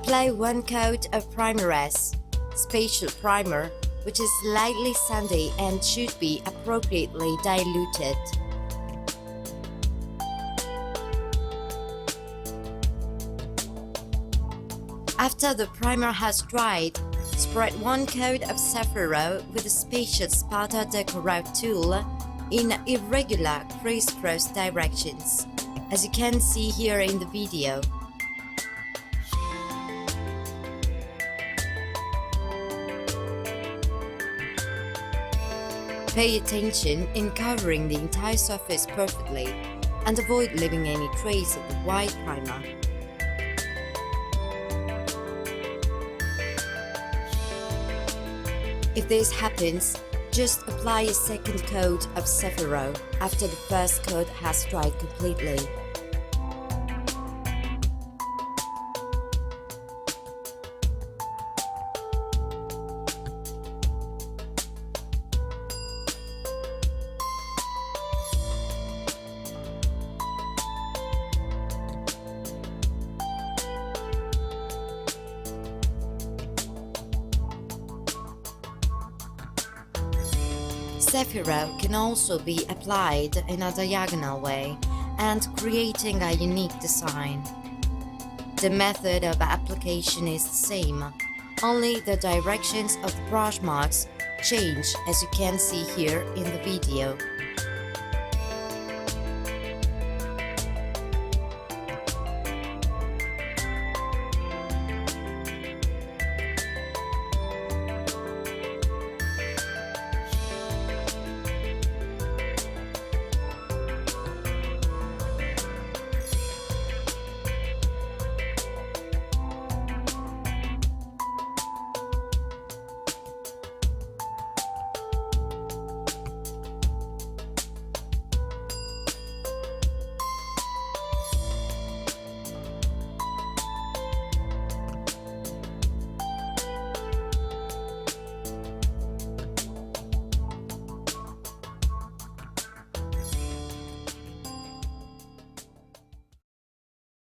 Apply one coat of primer S, spatial primer, which is lightly sandy and should be appropriately diluted. After the primer has dried, spread one coat of Zephyro with a spacious spatula decorative tool in irregular crisscross directions, as you can see here in the video. Pay attention in covering the entire surface perfectly and avoid leaving any trace of the white primer. If this happens, just apply a second coat of Zephyro after the first coat has dried completely. Zephyro can also be applied in a diagonal way and creating a unique design. The method of application is the same, only the directions of the brush marks change, as you can see here in the video.